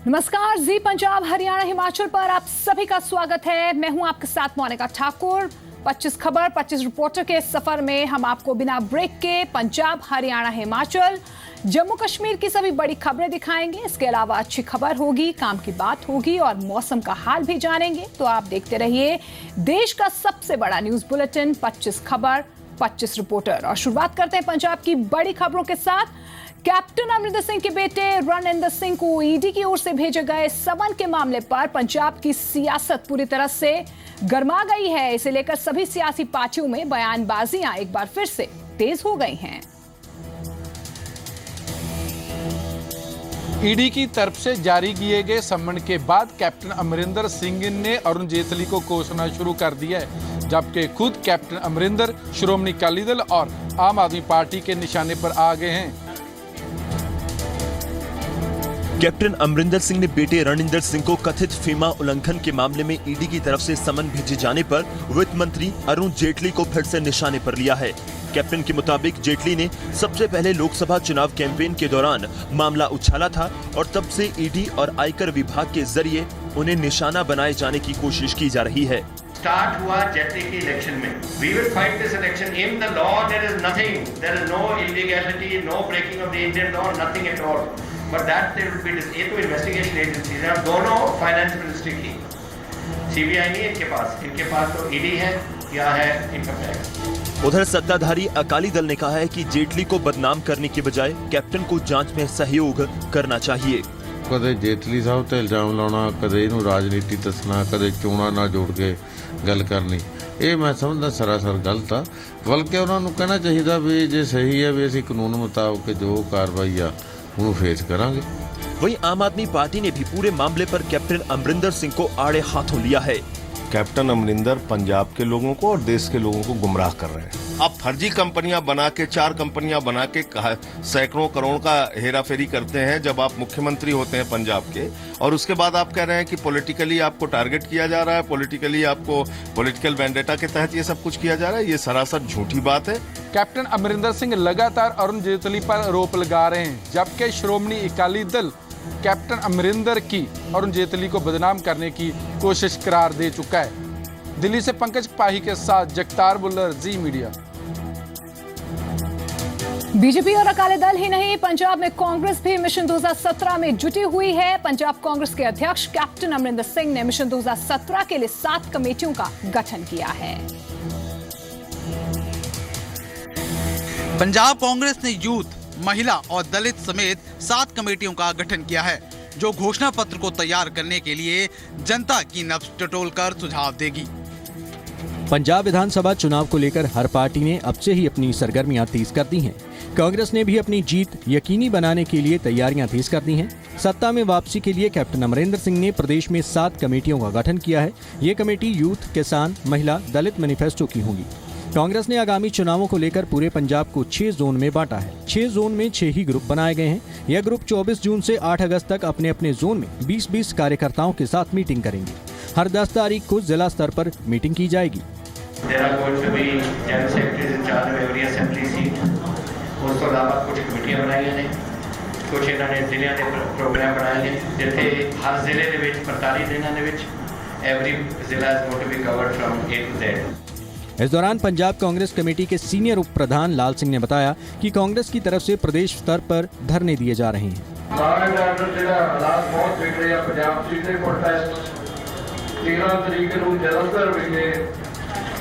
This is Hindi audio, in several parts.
नमस्कार, जी पंजाब हरियाणा हिमाचल पर आप सभी का स्वागत है। मैं हूं आपके साथ मोनिका ठाकुर। 25 खबर 25 रिपोर्टर के सफर में हम आपको बिना ब्रेक के पंजाब हरियाणा हिमाचल जम्मू कश्मीर की सभी बड़ी खबरें दिखाएंगे। इसके अलावा अच्छी खबर होगी, काम की बात होगी और मौसम का हाल भी जानेंगे। तो आप देखते रहिए देश का सबसे बड़ा न्यूज बुलेटिन 25 खबर 25 रिपोर्टर। और शुरुआत करते हैं पंजाब की बड़ी खबरों के साथ। कैप्टन अमरिंदर सिंह के बेटे रणइंदर सिंह को ईडी की ओर से भेजे गए समन के मामले पर पंजाब की सियासत पूरी तरह से गर्मा गई है। इसे लेकर सभी सियासी पार्टियों में बयानबाजियां एक बार फिर से तेज हो गई हैं। ईडी की तरफ से जारी किए गए समन के बाद कैप्टन अमरिंदर सिंह ने अरुण जेटली को कोसना शुरू कर दिया है, जबकि खुद कैप्टन अमरिंदर श्रोमणी अकाली दल और आम आदमी पार्टी के निशाने पर आ गए हैं। कैप्टन अमरिंदर सिंह ने बेटे रणइंदर सिंह को कथित फीमा उल्लंघन के मामले में ईडी की तरफ से समन भेजे जाने पर वित्त मंत्री अरुण जेटली को फिर से निशाने पर लिया है। कैप्टन के मुताबिक जेटली ने सबसे पहले लोकसभा चुनाव कैंपेन के दौरान मामला उछाला था और तब से ईडी और आयकर विभाग के जरिए उन्हें निशाना बनाए जाने की कोशिश की जा रही है। स्टार्ट हुआ जेटली के इलेक्शन में। We will fight this election. In the law there is nothing. There is no illegality, no breaking of the Indian law, nothing at all. But that there will be ये तो इन्वेस्टिगेशन एजेंसी है। दोनों फाइनेंस मिनिस्ट्री की, सीबीआई नहीं है इनके पास तो ईडी है या है इनकम टैक्स। उधर सत्ताधारी अकाली दल ने कहा है कि जेटली को बदनाम करने के बजाय कैप्टन को जांच में सहयोग करना चाहिए। कदे जेटली साहब ते इल्जाम लाना, कदे इनू राजनीति दसना, कदे चोणा ना जोड़ के गल करनी, ये मैं समझदा सरासर गलत आ। बल्कि उन्होंने कहना चाहिए भी जे सही है भी असीं कानून मुताबिक जो कार्रवाई आ उन्हें फेस करांगे। वहीं आम आदमी पार्टी ने भी पूरे मामले पर कैप्टन अमरिंदर सिंह को आड़े हाथों लिया है। कैप्टन अमरिंदर पंजाब के लोगों को और देश के लोगों को गुमराह कर रहे हैं। आप फर्जी कंपनियां बना के 4 कंपनियां बना के सैकड़ों करोड़ का हेराफेरी करते हैं जब आप मुख्यमंत्री होते हैं पंजाब के, और उसके बाद आप कह रहे हैं कि पॉलिटिकली आपको टारगेट किया जा रहा है, पॉलिटिकली आपको पॉलिटिकल वेंडेटा के तहत ये सब कुछ किया जा रहा है। ये सरासर झूठी बात है। कैप्टन अमरिंदर सिंह लगातार अरुण जेटली पर आरोप लगा रहे हैं, जबकि श्रोमणी अकाली दल कैप्टन अमरिंदर की अरुण जेटली को बदनाम करने की कोशिश करार दे चुका है। दिल्ली से पंकज पाही के साथ जगतार बुल्लर, जी मीडिया। बीजेपी और अकाली दल ही नहीं, पंजाब में कांग्रेस भी मिशन 2017 में जुटी हुई है। पंजाब कांग्रेस के अध्यक्ष कैप्टन अमरिंदर सिंह ने मिशन 2017 के लिए 7 कमेटियों का गठन किया है। पंजाब कांग्रेस ने यूथ, महिला और दलित समेत 7 कमेटियों का गठन किया है, जो घोषणा पत्र को तैयार करने के लिए जनता की नब्ज टटोलकर सुझाव देगी। पंजाब विधानसभा चुनाव को लेकर हर पार्टी ने अब से ही अपनी सरगर्मियां तेज कर दी हैं। कांग्रेस ने भी अपनी जीत यकीनी बनाने के लिए तैयारियां तेज कर दी हैं। सत्ता में वापसी के लिए कैप्टन अमरिंदर सिंह ने प्रदेश में 7 कमेटियों का गठन किया है। ये कमेटी यूथ, किसान, महिला, दलित मैनिफेस्टो की होंगी। कांग्रेस ने आगामी चुनावों को लेकर पूरे पंजाब को 6 जोन में बांटा है। 6 जोन में 6 ही ग्रुप बनाए गए हैं। यह ग्रुप 24 जून से 8 अगस्त तक अपने अपने जोन में 20-20 कार्यकर्ताओं के साथ मीटिंग करेंगे। हर 10 तारीख को जिला स्तर पर मीटिंग की जाएगी। ਉਸ ਤੋਂ ਇਲਾਵਾ ਕੁਝ ਕਮੇਟੀਆਂ ਬਣਾਈਆਂ ਨੇ, ਕੁਝ ਇਹਨਾਂ ਨੇ ਜ਼ਿਲ੍ਹਿਆਂ ਦੇ ਪ੍ਰੋਗਰਾਮ ਬਣਾਏ ਨੇ, ਜਿੱਥੇ ਹਰ ਜ਼ਿਲ੍ਹੇ ਦੇ ਵਿੱਚ 45 ਦਿਨਾਂ ਦੇ ਵਿੱਚ ਐਵਰੀ ਜ਼ਿਲ੍ਹਾ is going to be covered from A to Z। इस दौरान पंजाब कांग्रेस कमेटी के सीनियर उप प्रधान लाल सिंह ने बताया कि कांग्रेस की तरफ से प्रदेश स्तर पर धरने दिए जा रहे हैं।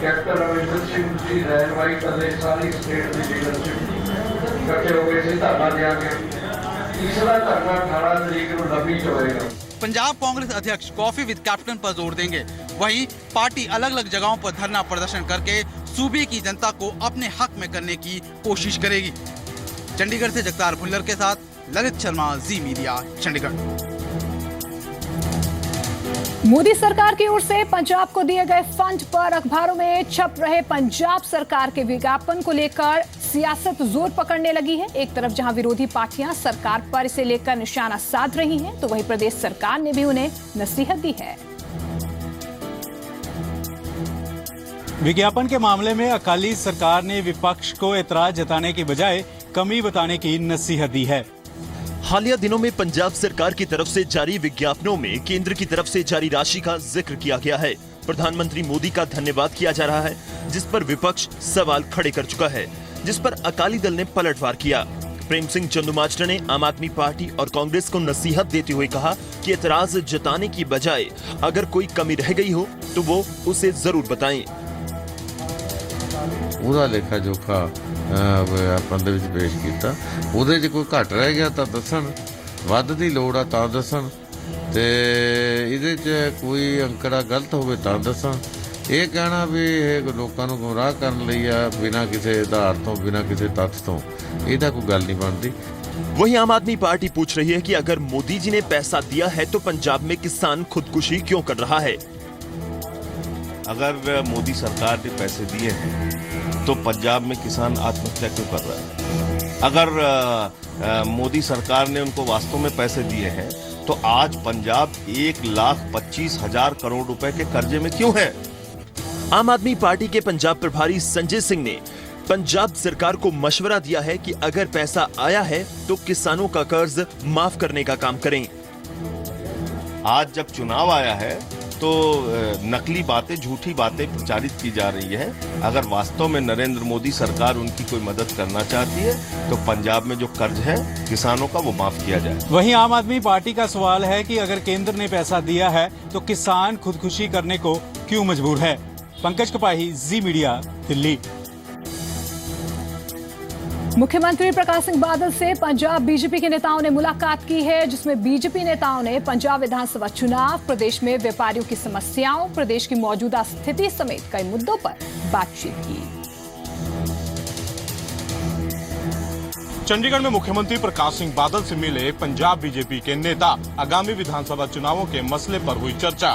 कैप्टन अमरिंदर सिंह जी रहनुमाई कर रहे सारी स्टेट की लीडरशिप इकट्ठे हो गए धरना दिया गया। तीसरा धरना 18 तारीख को लंबी होएगा। पंजाब कांग्रेस अध्यक्ष कॉफी विद कैप्टन पर जोर देंगे। वहीं पार्टी अलग अलग जगहों पर धरना प्रदर्शन करके सूबे की जनता को अपने हक में करने की कोशिश करेगी। चंडीगढ़ से जगतार भुल्लर के साथ ललित शर्मा, जी मीडिया, चंडीगढ़। मोदी सरकार की ओर से पंजाब को दिए गए फंड पर अखबारों में छप रहे पंजाब सरकार के विज्ञापन को लेकर सियासत जोर पकड़ने लगी है। एक तरफ जहां विरोधी पार्टियां सरकार पर इसे लेकर निशाना साध रही हैं, तो वहीं प्रदेश सरकार ने भी उन्हें नसीहत दी है। विज्ञापन के मामले में अकाली सरकार ने विपक्ष को एतराज जताने की बजाय कमी बताने की नसीहत दी है। हालिया दिनों में पंजाब सरकार की तरफ से जारी विज्ञापनों में केंद्र की तरफ से जारी राशि का जिक्र किया गया है। प्रधानमंत्री मोदी का धन्यवाद किया जा रहा है, जिस पर विपक्ष सवाल खड़े कर चुका है, जिस पर अकाली दल ने पलटवार किया। प्रेम सिंह चंदूमाजरा ने आम आदमी पार्टी और कांग्रेस को नसीहत देते हुए कहा कि एतराज जताने की बजाय अगर कोई कमी रह गई हो तो वो उसे जरूर बताएं। ਉਹਦਾ ਲੇਖਾ ਜੋਖਾ ਆਪਾਂ ਦੇ ਵਿੱਚ ਪੇਸ਼ ਕੀਤਾ। ਉਹਦੇ 'ਚ ਕੋਈ ਘਟ ਰਹਿ ਗਿਆ ਤਾਂ ਦੱਸਣ, ਵੱਧ ਦੀ ਲੋੜ ਆ ਤਾਂ ਦੱਸਣ, ਤੇ ਇਹਦੇ 'ਚ ਕੋਈ ਅੰਕੜਾ ਗਲਤ ਹੋਵੇ ਤਾਂ ਦੱਸਣ। ਇਹ ਕਹਿਣਾ ਵੀ ਇਹ ਲੋਕਾਂ ਨੂੰ ਗੁੰਮਰਾਹ ਕਰਨ ਲਈ ਆ ਬਿਨਾਂ ਕਿਸੇ ਆਧਾਰ ਤੋਂ, ਬਿਨਾਂ ਕਿਸੇ ਤੱਥ ਤੋਂ, ਇਹਦਾ ਕੋਈ ਗੱਲ ਨਹੀਂ ਬਣਦੀ। वहीं आम आदमी पार्टी पूछ रही है कि अगर मोदी जी ने पैसा दिया है तो पंजाब में किसान खुदकुशी क्यों कर रहा है। अगर मोदी सरकार ने पैसे दिए हैं तो पंजाब में किसान आत्महत्या क्यों कर रहा है? अगर मोदी सरकार ने उनको वास्तव में पैसे दिए हैं तो आज पंजाब 1,25,000 करोड़ रुपए के कर्जे में क्यों है? आम आदमी पार्टी के पंजाब प्रभारी संजय सिंह ने पंजाब सरकार को मशवरा दिया है कि अगर पैसा आया है तो किसानों का कर्ज माफ करने का काम करें। आज जब चुनाव आया है तो नकली बातें, झूठी बातें प्रचारित की जा रही है। अगर वास्तव में नरेंद्र मोदी सरकार उनकी कोई मदद करना चाहती है तो पंजाब में जो कर्ज है किसानों का वो माफ किया जाए। वहीं आम आदमी पार्टी का सवाल है कि अगर केंद्र ने पैसा दिया है तो किसान खुदकुशी करने को क्यों मजबूर है। पंकज कपाही, जी मीडिया, दिल्ली। मुख्यमंत्री प्रकाश सिंह बादल से पंजाब बीजेपी के नेताओं ने मुलाकात की है, जिसमें बीजेपी नेताओं ने पंजाब विधानसभा चुनाव, प्रदेश में व्यापारियों की समस्याओं, प्रदेश की मौजूदा स्थिति समेत कई मुद्दों पर बातचीत की। चंडीगढ़ में मुख्यमंत्री प्रकाश सिंह बादल से मिले पंजाब बीजेपी के नेता। आगामी विधानसभा चुनावों के मसले पर हुई चर्चा।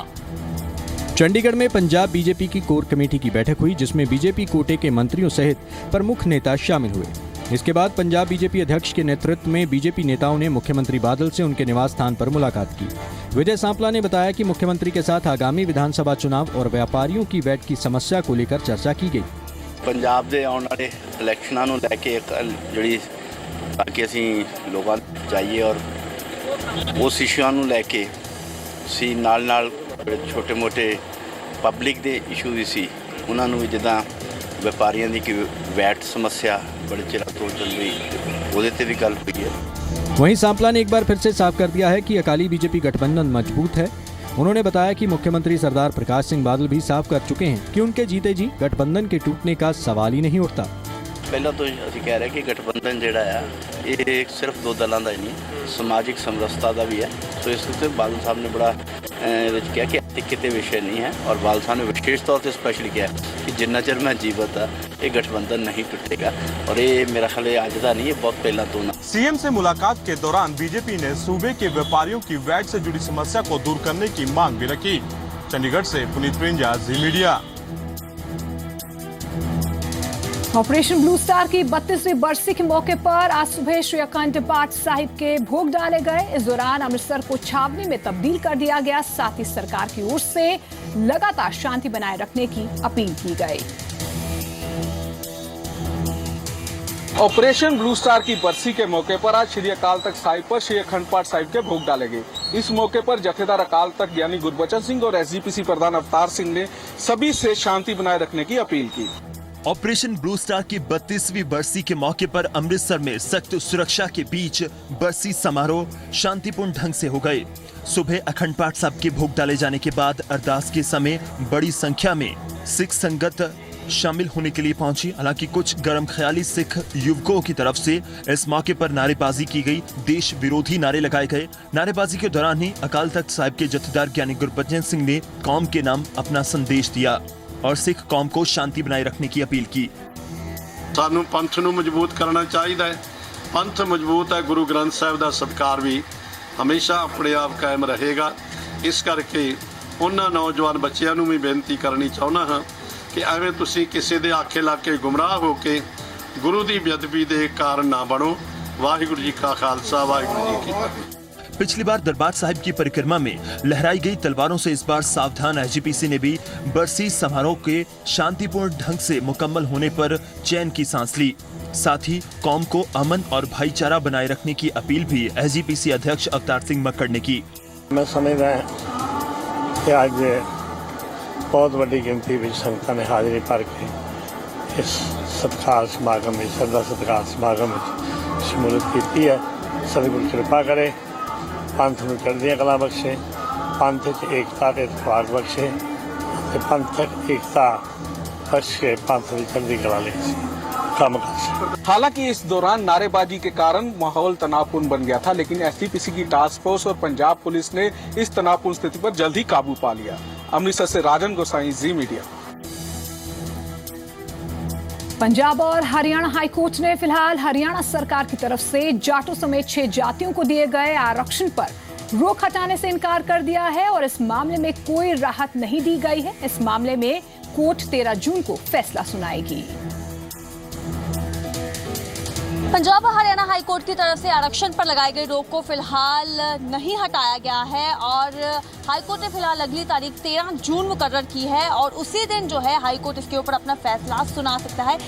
चंडीगढ़ में पंजाब बीजेपी की कोर कमेटी की बैठक हुई, जिसमें बीजेपी कोटे के मंत्रियों सहित प्रमुख नेता शामिल हुए। इसके बाद पंजाब बीजेपी अध्यक्ष के नेतृत्व में बीजेपी नेताओं ने मुख्यमंत्री बादल से उनके निवास स्थान पर मुलाकात की। विजय सांपला ने बताया कि मुख्यमंत्री के साथ आगामी विधानसभा चुनाव और व्यापारियों की वैट की समस्या को लेकर चर्चा की गई। पंजाब के आने वाले इलैक्शनों को लैके जी ताकि असी लोगों जाइए और उस इशूआं को लैके सी नाल छोटे मोटे पब्लिक के इशू भी सी, उन्होंने भी जिदा व्यापारियों की वैट समस्या बड़े चिर तो चल रही, वो भी गल हुई है। वहीं सांपला ने एक बार फिर से साफ कर दिया है कि अकाली बीजेपी गठबंधन मजबूत है। उन्होंने बताया कि मुख्यमंत्री सरदार प्रकाश सिंह बादल भी साफ कर चुके हैं कि उनके जीते जी गठबंधन के टूटने का सवाल ही नहीं उठता। पहला तो असीं कह रहे कि गठबंधन जिहड़ा है ये सिर्फ दो दलों का ही नहीं, समाजिक समरसता का भी है। तो इस उत्ते बादल साहब ने बड़ा कहा कि कितने विषय नहीं है, और बादल साहब ने विशेष तौर पर स्पैशली किया कि जिन्ना चिर मैं जीवित है ये गठबंधन नहीं टूटेगा, और ये मेरा ख्याल आज का नहीं है, बहुत पहला तो ना। सीएम से मुलाकात के दौरान बीजेपी ने सूबे के व्यापारियों की वैट से जुड़ी समस्या को दूर करने की मांग भी रखी। चंडीगढ़ से पुनीत प्रिंजा, जी मीडिया। ऑपरेशन ब्लू स्टार की 32वीं बरसी के मौके पर आज सुबह श्री अखंड पाठ साहिब के भोग डाले गए। इस दौरान अमृतसर को छावनी में तब्दील कर दिया गया। साथ ही सरकार की ओर से लगातार शांति बनाए रखने की अपील की गई। ऑपरेशन ब्लू स्टार की बरसी के मौके पर आज श्री अकाल तख्त साहिब पर श्री अखंड पाठ साहिब के भोग डाले गए। इस मौके पर जथेदार अकाल तख्त ज्ञानी गुरबचन सिंह और एसजीपीसी प्रधान अवतार सिंह ने सभी से शांति बनाए रखने की अपील की। ऑपरेशन ब्लू स्टार की 32वीं बरसी के मौके पर अमृतसर में सख्त सुरक्षा के बीच बरसी समारोह शांतिपूर्ण ढंग से हो गए। सुबह अखंड पाठ साहिब के भोग डाले जाने के बाद अरदास के समय बड़ी संख्या में सिख संगत शामिल होने के लिए पहुंची। हालांकि कुछ गर्म ख्याली सिख युवकों की तरफ से इस मौके पर नारेबाजी की गई, देश विरोधी नारे लगाए गए। नारेबाजी के दौरान ही अकाल तख्त साहिब के जथेदार ज्ञानी गुरबचन सिंह ने कौम के नाम अपना संदेश दिया और सिख कौम को शांति बनाए रखने की अपील की। सानू पंथ नू मजबूत करना चाहिए। पंथ मजबूत है, गुरु ग्रंथ साहिब का सत्कार भी हमेशा अपने आप कायम रहेगा। इस करके उन्होंने नौजवान बच्चों नू भी बेनती करनी चाहना हाँ कि एवं तुसी किसी दे आखे ला के गुमराह होके गुरु की बेअदबी के कारण ना बनो। वाहिगुरू जी का खालसा, वाहिगुरू जी की फतेह। पिछली बार दरबार साहिब की परिक्रमा में लहराई गई तलवारों से इस बार सावधान एसजीपीसी ने भी बरसी समारोह के शांतिपूर्ण ढंग से मुकम्मल होने पर चैन की सांस ली। साथ ही कौम को अमन और भाईचारा बनाए रखने की अपील भी एसजीपीसी अध्यक्ष अवतार सिंह मक्कड़ ने की। मैं समझदा कि आज बहुत बड़ी गिनती में संगतां ने हाजिरी भर के इस सत्कार समागम में श्रद्धा सत्कार समागम में शमूलियत की है। सतगुरु कृपा करे, पंथ नूं चढ़दियां कलां बख्शे, पंथ च एकता ते इतफाक बख्शे ते पंथक एकता बख्श के पंथ दी चढ़दी कला ले काम कर। हालांकि इस दौरान नारेबाजी के कारण माहौल तनावपूर्ण बन गया था, लेकिन एसजीपीसी की टास्क फोर्स और पंजाब पुलिस ने इस तनावपूर्ण स्थिति पर जल्द ही काबू पा लिया। अमृतसर से राजन गोसाई, जी मीडिया। पंजाब और हरियाणा हाईकोर्ट ने फिलहाल हरियाणा सरकार की तरफ से जाटों समेत 6 जातियों को दिए गए आरक्षण पर रोक हटाने से इनकार कर दिया है और इस मामले में कोई राहत नहीं दी गई है। इस मामले में कोर्ट 13 जून को फैसला सुनाएगी। पंजाब और हरियाणा हाईकोर्ट की तरफ से आरक्षण पर लगाई गई रोक को फिलहाल नहीं हटाया गया है और हाईकोर्ट ने फिलहाल अगली तारीख 13 जून मुकर्रर की है और उसी दिन जो है हाईकोर्ट इसके ऊपर अपना फैसला सुना सकता है।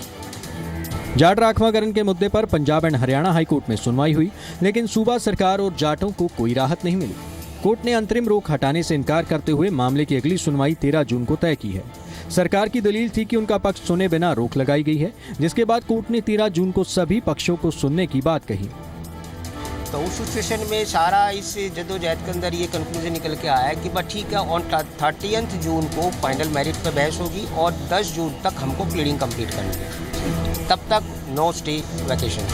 जाट राखवाकरण के मुद्दे पर पंजाब एंड हरियाणा हाईकोर्ट में सुनवाई हुई, लेकिन सूबा सरकार और जाटों को कोई राहत नहीं मिली। कोर्ट ने अंतरिम रोक हटाने से इनकार करते हुए मामले की अगली सुनवाई 13 जून को तय की है। सरकार की दलील थी कि उनका पक्ष सुने बिना रोक लगाई गई है, जिसके बाद कोर्ट ने 13 जून को सभी पक्षों को सुनने की बात कही। तो उस सिचुएशन में सारा इस जद्दोजहद के अंदर ये कंक्लूजन निकल के आया कि बस ठीक है, ऑन 30 जून को फाइनल मेरिट पर बहस होगी और 10 जून तक हमको प्लीडिंग कंप्लीट करनी है, तब तक नो स्टे वैकेशन।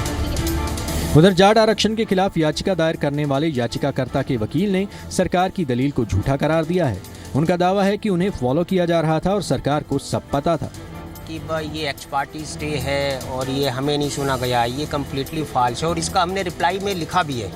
उधर जाट आरक्षण के खिलाफ याचिका दायर करने वाले याचिकाकर्ता के वकील ने सरकार की दलील को झूठा करार दिया है। उनका दावा है कि उन्हें फॉलो किया जा रहा था और सरकार को सब पता था कि भाई ये एक्स पार्टी स्टे है और ये हमें नहीं सुना गया, ये कम्प्लीटली फॉल्स है और इसका हमने रिप्लाई में लिखा भी है।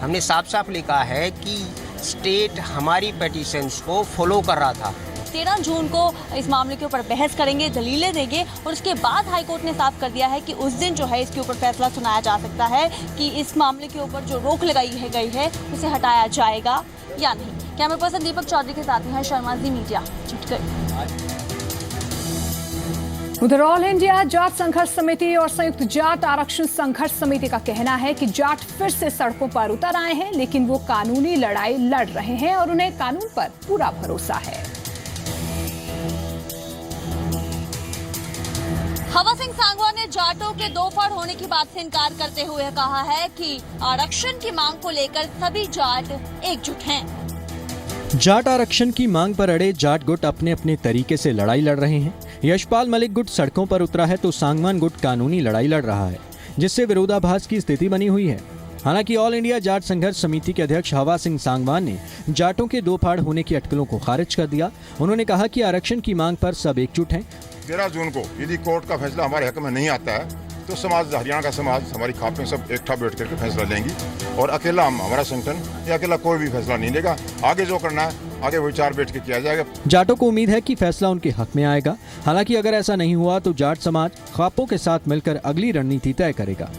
हमने साफ साफ लिखा है कि स्टेट हमारी पेटिशंस को फॉलो कर रहा था। 13 जून को इस मामले के ऊपर बहस करेंगे, दलीलें देंगे और उसके बाद हाईकोर्ट ने साफ कर दिया है कि उस दिन जो है इसके ऊपर फैसला सुनाया जा सकता है कि इस मामले के ऊपर जो रोक लगाई गई है उसे हटाया जाएगा या नहीं। कैमरा पर्सन दीपक चौधरी के साथ में है शर्मा, जी मीडिया, चंडीगढ़। उधर ऑल इंडिया जाट संघर्ष समिति और संयुक्त जाट आरक्षण संघर्ष समिति का कहना है कि जाट फिर से सड़कों पर उतर आए हैं, लेकिन वो कानूनी लड़ाई लड़ रहे हैं और उन्हें कानून पर पूरा भरोसा है। हवा सिंह सांगवान ने जाटों के दो फाड़ होने की बात से इनकार करते हुए कहा है कि आरक्षण की मांग को लेकर सभी जाट एकजुट हैं। जाट आरक्षण की मांग पर अड़े जाट गुट अपने अपने तरीके से लड़ाई लड़ रहे हैं। यशपाल मलिक गुट सड़कों पर उतरा है तो सांगवान गुट कानूनी लड़ाई लड़ रहा है, जिससे विरोधाभास की स्थिति बनी हुई है। हालांकि ऑल इंडिया जाट संघर्ष समिति के अध्यक्ष हवा सिंह सांगवान ने जाटों के दो फाड़ होने की अटकलों को खारिज कर दिया। उन्होंने कहा कि आरक्षण की मांग पर सब एकजुट हैं। 13 जून को यदि कोर्ट का फैसला हमारे हक में नहीं आता है तो समाज, हरियाणा का समाज, हमारी खापें सब एकठा बैठ करके फैसला लेंगी और अकेला हमारा संगठन या अकेला कोई भी फैसला नहीं लेगा। आगे जो करना है आगे विचार बैठ के किया जाएगा। जाटों को उम्मीद है कि फैसला उनके हक में आएगा। हालांकि अगर ऐसा नहीं हुआ तो जाट समाज खापों के साथ मिलकर अगली रणनीति तय करेगा।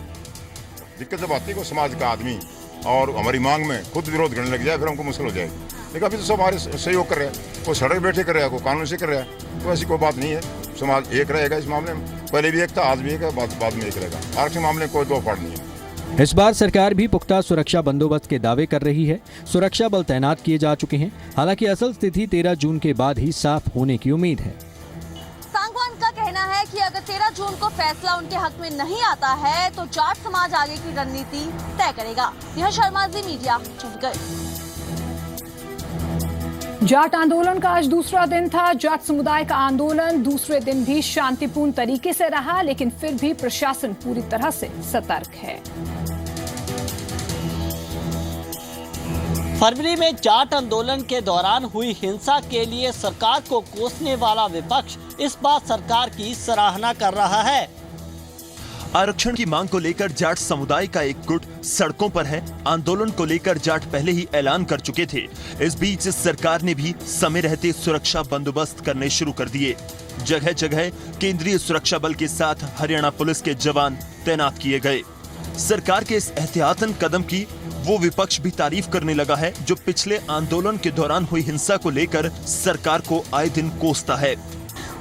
दिक्कत जब आती है को समाज का आदमी और हमारी मांग में खुद विरोध करने लग जाए फिर हमको मुश्किल हो जाएगी। लेकिन अभी तो सब हमारे सहयोग कर रहे हैं, कोई सड़क बैठे कर रहा है, कोई कानून से कर रहा है, तो ऐसी कोई बात नहीं है। समाज एक रहेगा इस मामले में, पहले भी एक था, आज भी एक है, बाद में एक रहेगा। आरक्षण मामले में कोई दो फाड़ नहीं है। इस बार सरकार भी पुख्ता सुरक्षा बंदोबस्त के दावे कर रही है। सुरक्षा बल तैनात किए जा चुके हैं। हालांकि असल स्थिति 13 जून के बाद ही साफ होने की उम्मीद है। सांगवान का कहना है कि अगर 13 जून को फैसला उनके हक में नहीं आता है तो जाट समाज आगे की रणनीति तय करेगा। यह शर्मा, जी मीडिया, चंडीगढ़। जाट आंदोलन का आज दूसरा दिन था। जाट समुदाय का आंदोलन दूसरे दिन भी शांतिपूर्ण तरीके से रहा, लेकिन फिर भी प्रशासन पूरी तरह से सतर्क है। फरवरी में जाट आंदोलन के दौरान हुई हिंसा के लिए सरकार को कोसने वाला विपक्ष इस बार सरकार की सराहना कर रहा है। आरक्षण की मांग को लेकर जाट समुदाय का एक गुट सड़कों पर है। आंदोलन को लेकर जाट पहले ही ऐलान कर चुके थे। इस बीच सरकार ने भी समय रहते सुरक्षा बंदोबस्त करने शुरू कर दिए। जगह जगह केंद्रीय सुरक्षा बल के साथ हरियाणा पुलिस के जवान तैनात किए गए। सरकार के इस एहतियातन कदम की वो विपक्ष भी तारीफ करने लगा है, जो पिछले आंदोलन के दौरान हुई हिंसा को लेकर सरकार को आए दिन कोसता है।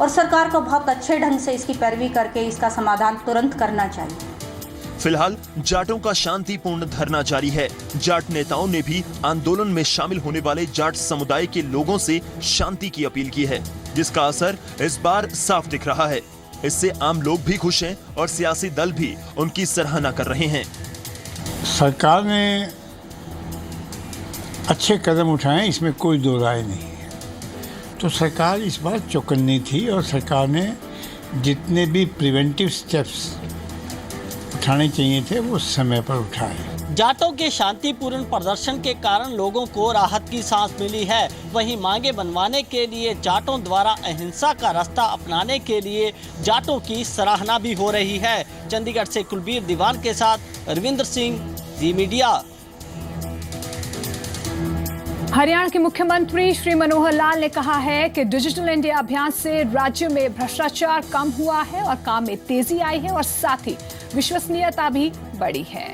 और सरकार को बहुत अच्छे ढंग से इसकी पैरवी करके इसका समाधान तुरंत करना चाहिए। फिलहाल जाटों का शांतिपूर्ण धरना जारी है। जाट नेताओं ने भी आंदोलन में शामिल होने वाले जाट समुदाय के लोगों से शांति की अपील की है, जिसका असर इस बार साफ दिख रहा है। इससे आम लोग भी खुश हैं और सियासी दल भी उनकी सराहना कर रहे हैं। सरकार ने अच्छे कदम उठाए, इसमें कोई दो राय नहीं है। तो सरकार इस बार चौकन्नी थी और सरकार ने जितने भी प्रिवेंटिव स्टेप्स उठाने चाहिए थे वो समय पर उठाए। जाटों के शांतिपूर्ण प्रदर्शन के कारण लोगों को राहत की सांस मिली है। वहीं मांगे बनवाने के लिए जाटों द्वारा अहिंसा का रास्ता अपनाने के लिए जाटों की सराहना भी हो रही है। चंडीगढ़ से कुलबीर दीवान के साथ रविंद्र सिंह, जी मीडिया। हरियाणा के मुख्यमंत्री श्री मनोहर लाल ने कहा है कि डिजिटल इंडिया अभियान से राज्य में भ्रष्टाचार कम हुआ है और काम में तेजी आई है और साथ ही विश्वसनीयता भी बढ़ी है।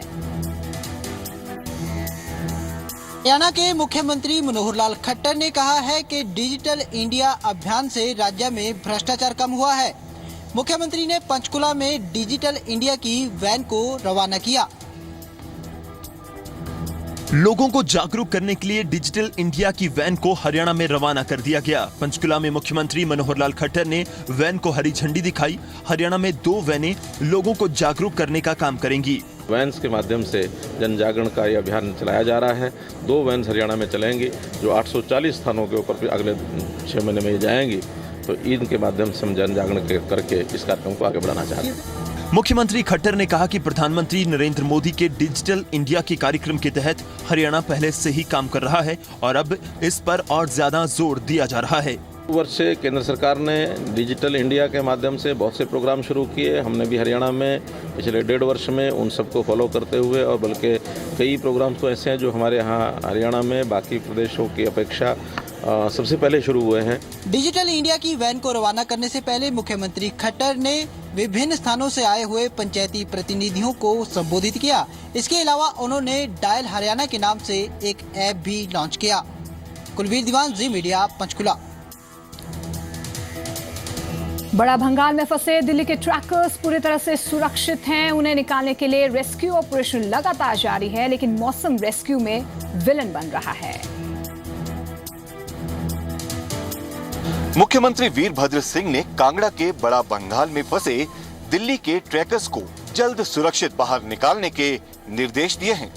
हरियाणा के मुख्यमंत्री मनोहर लाल खट्टर ने कहा है कि डिजिटल इंडिया अभियान से राज्य में भ्रष्टाचार कम हुआ है। मुख्यमंत्री ने पंचकुला में डिजिटल इंडिया की वैन को रवाना किया। लोगों को जागरूक करने के लिए डिजिटल इंडिया की वैन को हरियाणा में रवाना कर दिया गया। पंचकुला में मुख्यमंत्री मनोहर लाल खट्टर ने वैन को हरी झंडी दिखाई। हरियाणा में 2 वैनें लोगों को जागरूक करने का काम करेंगी। वैन्स के माध्यम से जन जागरण का यह अभियान चलाया जा रहा है। 2 वैन्स हरियाणा में चलेंगी जो 840 स्थानों के ऊपर अगले 6 महीने में जाएंगी। तो इनके माध्यम से हम जन जागरण करके इस कार्यक्रम को आगे बढ़ाना चाहते हैं। मुख्यमंत्री खट्टर ने कहा कि प्रधानमंत्री नरेंद्र मोदी के डिजिटल इंडिया के कार्यक्रम के तहत हरियाणा पहले से ही काम कर रहा है और अब इस पर और ज्यादा जोर दिया जा रहा है। वर्ष से केंद्र सरकार ने डिजिटल इंडिया के माध्यम से बहुत से प्रोग्राम शुरू किए। हमने भी हरियाणा में पिछले 1.5 वर्ष में उन सबको फॉलो करते हुए और बल्कि कई प्रोग्राम्स तो ऐसे हैं जो हमारे यहाँ हरियाणा में बाकी प्रदेशों की अपेक्षा सबसे पहले शुरू हुए हैं। डिजिटल इंडिया की वैन को रवाना करने से पहले मुख्यमंत्री खट्टर ने विभिन्न स्थानों से आए हुए पंचायती प्रतिनिधियों को संबोधित किया। इसके अलावा उन्होंने डायल हरियाणा के नाम से एक ऐप भी लॉन्च किया। कुलबीर दीवान, जी मीडिया, पंचकुला। बड़ा भंगाल में फंसे दिल्ली के ट्रैकर्स पूरी तरह से सुरक्षित हैं। उन्हें निकालने के लिए रेस्क्यू ऑपरेशन लगातार जारी है, लेकिन मौसम रेस्क्यू में विलन बन रहा है। मुख्यमंत्री वीरभद्र सिंह ने कांगड़ा के बड़ा बंगाल में फंसे दिल्ली के ट्रैकर्स को जल्द सुरक्षित बाहर निकालने के निर्देश दिए हैं।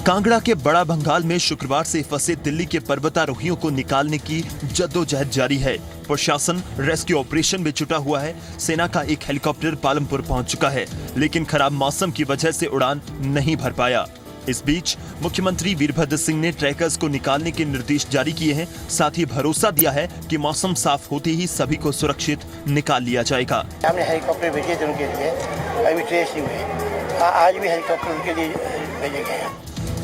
कांगड़ा के बड़ा बंगाल में शुक्रवार से फंसे दिल्ली के पर्वतारोहियों को निकालने की जद्दोजहद जारी है। प्रशासन रेस्क्यू ऑपरेशन में जुटा हुआ है। सेना का एक हेलीकॉप्टर पालमपुर पहुंच चुका है, लेकिन खराब मौसम की वजह से उड़ान नहीं भर पाया। इस बीच मुख्यमंत्री वीरभद्र सिंह ने ट्रैकर्स को निकालने के निर्देश जारी किए हैं। साथ ही भरोसा दिया है कि मौसम साफ होते ही सभी को सुरक्षित निकाल लिया जाएगा। हमने हेलीकॉप्टर भेजे थे उनके लिए, अभी ट्रेस नहीं हुए। आज भी हेलीकॉप्टर उनके लिए भेजे गए हैं।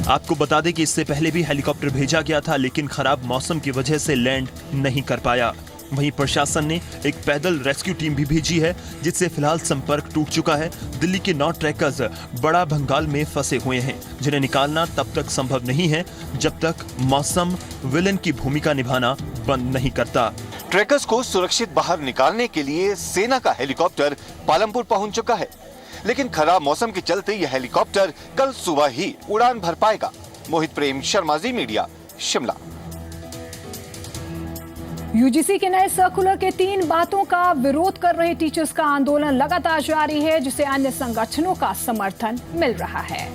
आपको बता दें कि इससे पहले भी हेलीकॉप्टर भेजा गया था, लेकिन खराब मौसम की वजह से लैंड नहीं कर पाया। वहीं प्रशासन ने एक पैदल रेस्क्यू टीम भी भेजी है, जिससे फिलहाल संपर्क टूट चुका है। दिल्ली के 9 ट्रैकर्स बड़ा बंगाल में फंसे हुए हैं, जिन्हें निकालना तब तक संभव नहीं है जब तक मौसम विलेन की भूमिका निभाना बंद नहीं करता। ट्रैकर्स को सुरक्षित बाहर निकालने के लिए सेना का हेलीकॉप्टर पालमपुर पहुंच चुका है, लेकिन खराब मौसम के चलते यह हेलीकॉप्टर कल सुबह ही उड़ान भर पाएगा। मोहित प्रेम शर्मा, जी मीडिया, शिमला। यूजीसी के नए सर्कुलर के 3 बातों का विरोध कर रहे टीचर्स का आंदोलन लगातार जारी है, जिसे अन्य संगठनों का समर्थन मिल रहा है।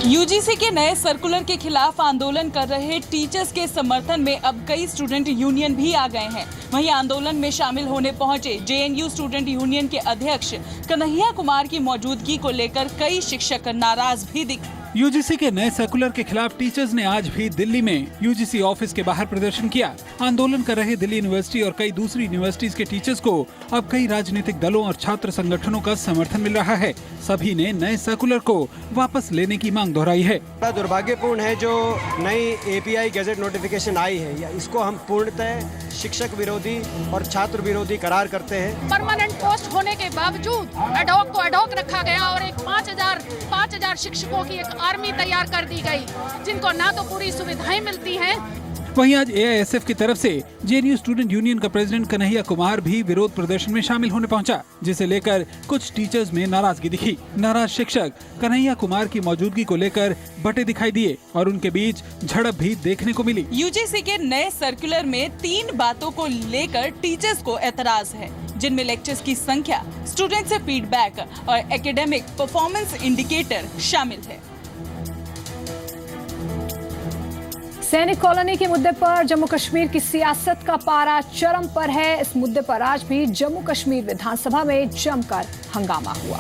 यूजीसी के नए सर्कुलर के खिलाफ आंदोलन कर रहे टीचर्स के समर्थन में अब कई स्टूडेंट यूनियन भी आ गए हैं। वहीं आंदोलन में शामिल होने पहुंचे जेएनयू स्टूडेंट यूनियन के अध्यक्ष कन्हैया कुमार की मौजूदगी को लेकर कई शिक्षक नाराज भी दिखे। यूजीसी के नए सर्कुलर के खिलाफ टीचर्स ने आज भी दिल्ली में यूजीसी ऑफिस के बाहर प्रदर्शन किया। आंदोलन कर रहे दिल्ली यूनिवर्सिटी और कई दूसरी यूनिवर्सिटीज के टीचर्स को अब कई राजनीतिक दलों और छात्र संगठनों का समर्थन मिल रहा है। सभी ने नए सर्कुलर को वापस लेने की मांग दोहराई है। बड़ा दुर्भाग्यपूर्ण है जो नई एपीआई गैजेट नोटिफिकेशन आई है, या इसको हम पूर्णतः शिक्षक विरोधी और छात्र विरोधी करार करते हैं। परमानेंट पोस्ट होने के बावजूद एडहॉक को एडहॉक रखा गया और एक 5000 शिक्षकों की एक आर्मी तैयार कर दी गई, जिनको ना तो पूरी सुविधाएं मिलती हैं। वहीं आज एआईएसएफ की तरफ से जेएनयू स्टूडेंट यूनियन का प्रेसिडेंट कन्हैया कुमार भी विरोध प्रदर्शन में शामिल होने पहुंचा, जिसे लेकर कुछ टीचर्स में नाराजगी दिखी। नाराज शिक्षक कन्हैया कुमार की मौजूदगी को लेकर बटे दिखाई दिए और उनके बीच झड़प भी देखने को मिली। यूजीसी के नए सर्कुलर में 3 बातों को लेकर टीचर्स को एतराज है, जिनमें लेक्चर्स की संख्या, स्टूडेंट से फीडबैक और एकेडमिक परफॉर्मेंस इंडिकेटर शामिल है। सैनिक कॉलोनी के मुद्दे पर जम्मू कश्मीर की सियासत का पारा चरम पर है। इस मुद्दे पर आज भी जम्मू कश्मीर विधानसभा में जमकर हंगामा हुआ।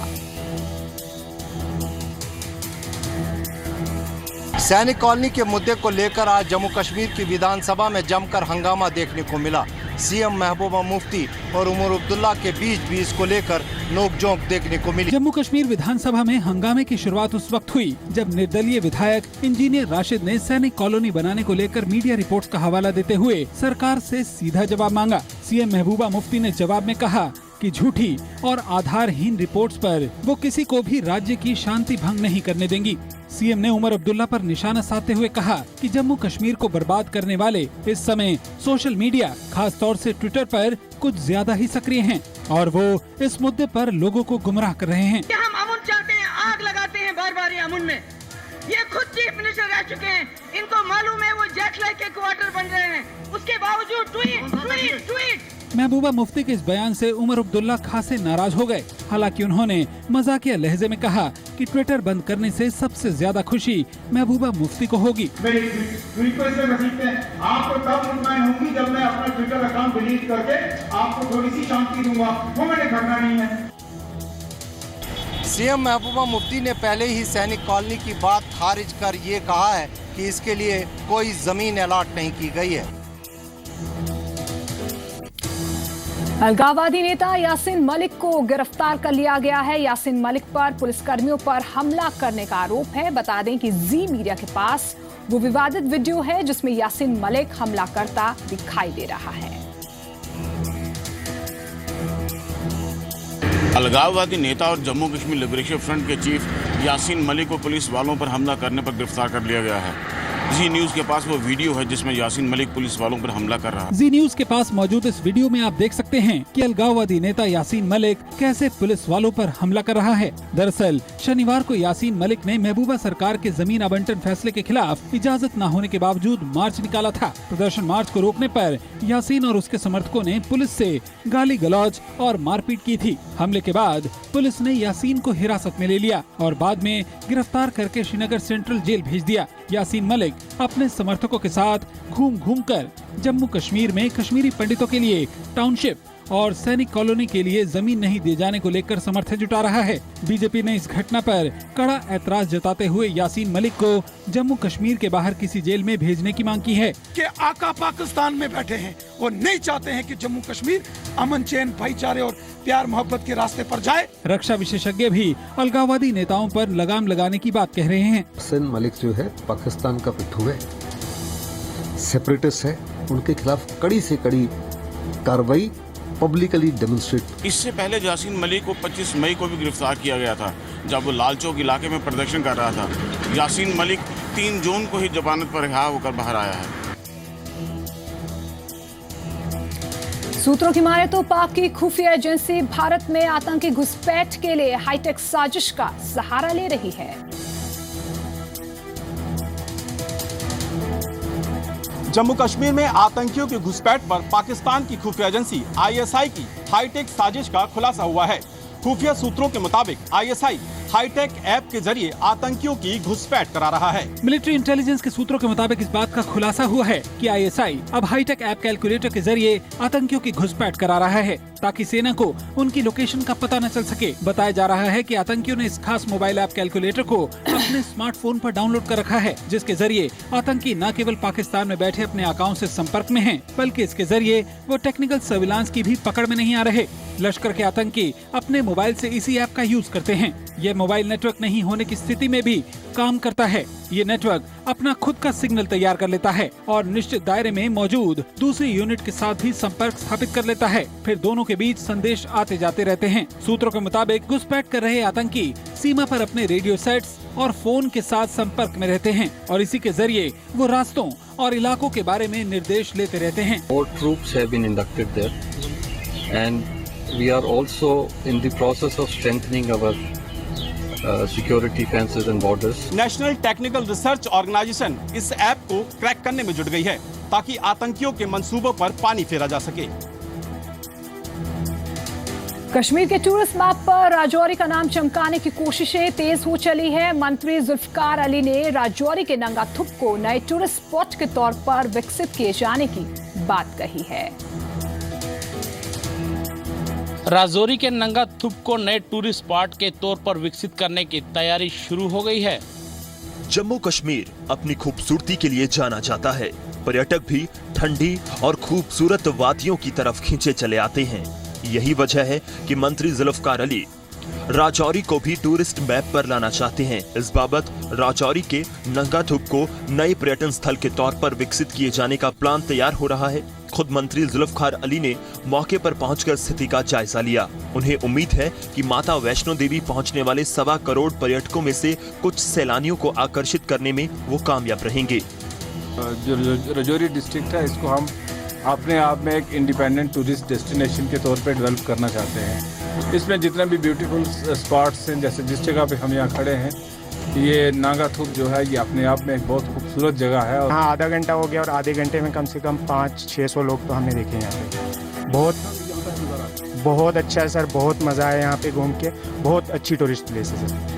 सैनिक कॉलोनी के मुद्दे को लेकर आज जम्मू कश्मीर की विधानसभा में जमकर हंगामा देखने को मिला। सीएम महबूबा मुफ्ती और उमर अब्दुल्ला के बीच भी इसको लेकर नोकझोंक देखने को मिली। जम्मू कश्मीर विधानसभा में हंगामे की शुरुआत उस वक्त हुई जब निर्दलीय विधायक इंजीनियर राशिद ने सैनिक कॉलोनी बनाने को लेकर मीडिया रिपोर्ट्स का हवाला देते हुए सरकार से सीधा जवाब मांगा। सीएम महबूबा मुफ्ती ने जवाब में कहा कि झूठी और आधारहीन रिपोर्ट्स पर वो किसी को भी राज्य की शांति भंग नहीं करने देंगी। सीएम ने उमर अब्दुल्ला पर निशाना साधते हुए कहा कि जम्मू कश्मीर को बर्बाद करने वाले इस समय सोशल मीडिया, खास तौर से ट्विटर पर कुछ ज्यादा ही सक्रिय हैं और वो इस मुद्दे पर लोगों को गुमराह कर रहे हैं। हम अमुन चाहते हैं, आग लगाते हैं बार बार अमुन में। ये खुद चीफ मिनिस्टर रह चुके हैं, इनको मालूम है वो जेट लाइक के क्वार्टर बन रहे हैं, उसके बावजूद ट्वीट। महबूबा मुफ्ती के इस बयान से उमर अब्दुल्ला खासे नाराज हो गए। हालांकि उन्होंने मजाकिया लहजे में कहा कि ट्विटर बंद करने से सबसे ज्यादा खुशी महबूबा मुफ्ती को होगी। आपको तब मुतमईन होंगी जब मैं अपना ट्विटर अकाउंट डिलीट करके आपको थोड़ी सी शांति दूंगा, वो मैंने करना नहीं है। सीएम महबूबा मुफ्ती ने पहले ही सैनिक कॉलोनी की बात खारिज कर ये कहा है कि इसके लिए कोई जमीन अलॉट नहीं की गई है। अलगाववादी नेता यासीन मलिक को गिरफ्तार कर लिया गया है। यासीन मलिक पर पुलिसकर्मियों पर हमला करने का आरोप है। बता दें कि जी मीडिया के पास वो विवादित वीडियो है जिसमें यासीन मलिक हमला करता दिखाई दे रहा है। अलगाववादी नेता और जम्मू कश्मीर लिबरेशन फ्रंट के चीफ यासीन मलिक को पुलिस वालों पर हमला करने पर गिरफ्तार कर लिया गया है। जी न्यूज के पास वो वीडियो है जिसमें यासीन मलिक पुलिस वालों पर हमला कर रहा है। जी न्यूज के पास मौजूद इस वीडियो में आप देख सकते हैं कि अलगाववादी नेता यासीन मलिक कैसे पुलिस वालों पर हमला कर रहा है। दरअसल शनिवार को यासीन मलिक ने महबूबा सरकार के जमीन आवंटन फैसले के खिलाफ इजाजत न होने के बावजूद मार्च निकाला था। प्रदर्शन मार्च को रोकने पर यासीन और उसके समर्थकों ने पुलिस से गाली गलौज और मारपीट की थी। हमले के बाद पुलिस ने यासीन को हिरासत में ले लिया और बाद में गिरफ्तार करके श्रीनगर सेंट्रल जेल भेज दिया। यासीन मलिक अपने समर्थकों के साथ घूम घूम कर जम्मू कश्मीर में कश्मीरी पंडितों के लिए टाउनशिप और सैनिक कॉलोनी के लिए जमीन नहीं दिए जाने को लेकर समर्थन जुटा रहा है। बीजेपी ने इस घटना पर कड़ा ऐतराज जताते हुए यासीन मलिक को जम्मू कश्मीर के बाहर किसी जेल में भेजने की मांग की है कि आका पाकिस्तान में बैठे हैं, वो नहीं चाहते हैं कि जम्मू कश्मीर अमन चैन, भाईचारे और प्यार मोहब्बत के रास्ते पर जाए। रक्षा विशेषज्ञ भी अलगाववादी नेताओं पर लगाम लगाने की बात कह रहे हैं। यासीन मलिक जो है पाकिस्तान का पिट्ठू है, सेपरेटिस्ट है, उनके खिलाफ कड़ी से कड़ी कार्रवाई पब्लिकली डेमोन्स्ट्रेट। इससे पहले यासीन मलिक को 25 मई को भी गिरफ्तार किया गया था जब वो लाल चौक इलाके में प्रदर्शन कर रहा था। यासीन मलिक 3 जून को ही जमानत पर रिहा होकर बाहर आया है। सूत्रों की माने तो पाक की खुफिया एजेंसी भारत में आतंकी घुसपैठ के लिए हाईटेक साजिश का सहारा ले रही है। जम्मू कश्मीर में आतंकियों की घुसपैठ पर पाकिस्तान की खुफिया एजेंसी आईएसआई की हाईटेक साजिश का खुलासा हुआ है। खुफिया सूत्रों के मुताबिक आईएसआई हाईटेक ऐप के जरिए आतंकियों की घुसपैठ करा रहा है। मिलिट्री इंटेलिजेंस के सूत्रों के मुताबिक इस बात का खुलासा हुआ है कि आईएसआई अब हाईटेक ऐप कैलकुलेटर के जरिए आतंकियों की घुसपैठ करा रहा है ताकि सेना को उनकी लोकेशन का पता न चल सके। बताया जा रहा है कि आतंकियों ने इस खास मोबाइल ऐप कैलकुलेटर को अपने स्मार्टफोन पर डाउनलोड कर रखा है, जिसके जरिए आतंकी न केवल पाकिस्तान में बैठे अपने अकाउंट से संपर्क में हैं, बल्कि इसके जरिए वो टेक्निकल सर्विलांस की भी पकड़ में नहीं आ रहे। लश्कर के आतंकी अपने मोबाइल से इसी ऐप का यूज करते हैं। ये मोबाइल नेटवर्क नहीं होने की स्थिति में भी काम करता है। ये नेटवर्क अपना खुद का सिग्नल तैयार कर लेता है और निश्चित दायरे में मौजूद दूसरी यूनिट के साथ भी संपर्क स्थापित कर लेता है। फिर दोनों के बीच संदेश आते जाते रहते हैं। सूत्रों के मुताबिक घुसपैठ कर रहे आतंकी सीमा पर अपने रेडियो सेट्स और फोन के साथ संपर्क में रहते हैं और इसी के जरिए वो रास्तों और इलाकों के बारे में निर्देश लेते रहते हैं। More troops have been inducted there, and we are also in the process of strengthening our security fences and borders. National Technical Research Organisation इस ऐप को क्रैक करने में जुट गई है ताकि आतंकियों के मंसूबों पर पानी फेरा जा सके। कश्मीर के टूरिस्ट मैप पर राजौरी का नाम चमकाने की कोशिशें तेज हो चली है। मंत्री जुल्फकार अली ने राजौरी के नंगा थुप को नए टूरिस्ट स्पॉट के तौर पर विकसित किए जाने की बात कही है। राजौरी के नंगा थुप को नए टूरिस्ट स्पॉट के तौर पर विकसित करने की तैयारी शुरू हो गई है। जम्मू कश्मीर अपनी खूबसूरती के लिए जाना जाता है। पर्यटक भी ठंडी और खूबसूरत वादियों की तरफ खींचे चले आते हैं। यही वजह है कि मंत्री जुल्फकार अली राजौरी को भी टूरिस्ट मैप पर लाना चाहते हैं। इस बाबत राजौरी के नंगा थुप को नए पर्यटन स्थल के तौर पर विकसित किए जाने का प्लान तैयार हो रहा है। खुद मंत्री जुल्फकार अली ने मौके पर पहुंचकर स्थिति का जायजा लिया। उन्हें उम्मीद है कि माता वैष्णो देवी पहुंचने वाले 1.25 करोड़ पर्यटकों में से कुछ सैलानियों को आकर्षित करने में वो कामयाब रहेंगे। जो राजौरी डिस्ट्रिक्ट है, इसको हम अपने आप में एक इंडिपेंडेंट टूरिस्ट डेस्टिनेशन के तौर पे डेवलप करना चाहते हैं। इसमें जितने भी ब्यूटीफुल स्पॉट्स हैं, जैसे जिस जगह पे हम यहाँ खड़े हैं, ये नागा थुप जो है, ये अपने आप में एक बहुत खूबसूरत जगह है। हाँ, आधा घंटा हो गया और आधे घंटे में कम से कम 500-600 लोग तो हमने देखे यहाँ पे। बहुत अच्छा है सर, बहुत मज़ा आया यहाँ पे घूम के। बहुत अच्छी टूरिस्ट प्लेस है सर।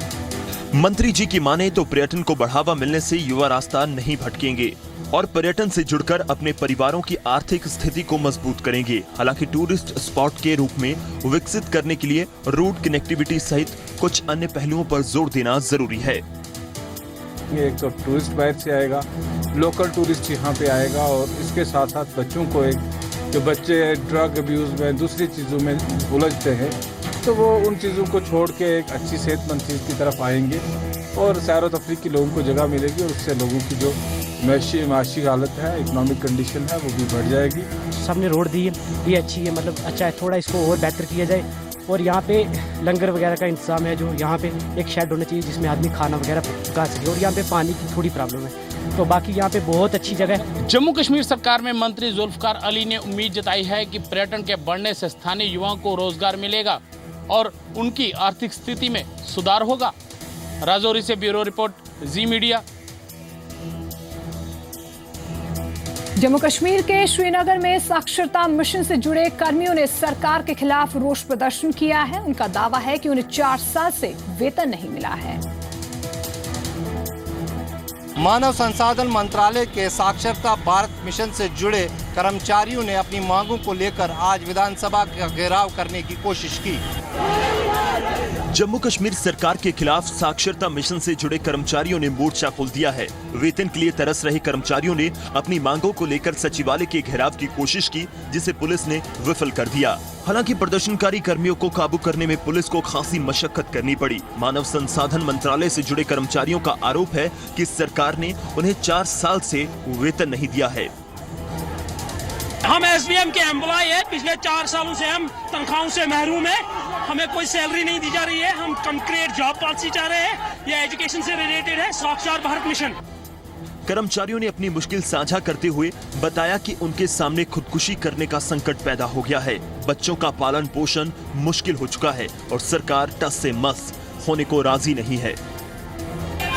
मंत्री जी की माने तो पर्यटन को बढ़ावा मिलने से युवा रास्ता नहीं भटकेंगे और पर्यटन से जुड़कर अपने परिवारों की आर्थिक स्थिति को मजबूत करेंगे। हालांकि टूरिस्ट स्पॉट के रूप में विकसित करने के लिए रूट कनेक्टिविटी सहित कुछ अन्य पहलुओं पर जोर देना जरूरी है। एक तो टूरिस्ट बाहर से आएगा, लोकल टूरिस्ट यहाँ पे आएगा और इसके साथ साथ बच्चों को, एक जो बच्चे ड्रग अब्यूज में, दूसरी चीज़ों में उलझते हैं, तो वो उन चीज़ों को छोड़ के एक अच्छी सेहतमंद चीज़ की तरफ आएंगे और सैर व तफरीह की लोगों को जगह मिलेगी और उससे लोगों की जो माशी हालत है, इकोनॉमिक कंडीशन है, वो भी बढ़ जाएगी। सबने रोड दी है, ये अच्छी है, मतलब अच्छा है। थोड़ा इसको और बेहतर किया जाए और यहाँ पे लंगर वगैरह का इंतजाम है, जो यहाँ पे एक शेड होना चाहिए जिसमें आदमी खाना वगैरह पका सके। और यहाँ पे पानी की थोड़ी प्रॉब्लम है, तो बाकी यहाँ पे बहुत अच्छी जगह है। जम्मू कश्मीर सरकार में मंत्री जुल्फकार अली ने उम्मीद जताई है कि पर्यटन के बढ़ने से स्थानीय युवाओं को रोजगार मिलेगा और उनकी आर्थिक स्थिति में सुधार होगा। राजौरी से ब्यूरो रिपोर्ट, जी मीडिया। जम्मू कश्मीर के श्रीनगर में साक्षरता मिशन से जुड़े कर्मियों ने सरकार के खिलाफ रोष प्रदर्शन किया है। उनका दावा है कि उन्हें 4 साल से वेतन नहीं मिला है। मानव संसाधन मंत्रालय के साक्षरता भारत मिशन से जुड़े कर्मचारियों ने अपनी मांगों को लेकर आज विधानसभा का घेराव करने की कोशिश की। जम्मू कश्मीर सरकार के खिलाफ साक्षरता मिशन से जुड़े कर्मचारियों ने मोर्चा खोल दिया है। वेतन के लिए तरस रहे कर्मचारियों ने अपनी मांगों को लेकर सचिवालय के घेराव की कोशिश की, जिसे पुलिस ने विफल कर दिया। हालांकि प्रदर्शनकारी कर्मियों को काबू करने में पुलिस को खासी मशक्कत करनी पड़ी। मानव संसाधन मंत्रालय से जुड़े कर्मचारियों का आरोप है कि सरकार ने उन्हें 4 साल से वेतन नहीं दिया है। हम एसडीएम के एम्प्लॉय है, पिछले 4 सालों से हम तनख्वाहों से महरूम है, हमें कोई सैलरी नहीं दी जा रही है। हम कंक्रीट जॉब पॉलिसी चाह रहे हैं, ये एजुकेशन से रिलेटेड है, साक्षर भारत मिशन। कर्मचारियों ने अपनी मुश्किल साझा करते हुए बताया कि उनके सामने खुदकुशी करने का संकट पैदा हो गया है। बच्चों का पालन पोषण मुश्किल हो चुका है और सरकार टस से मस होने को राजी नहीं है।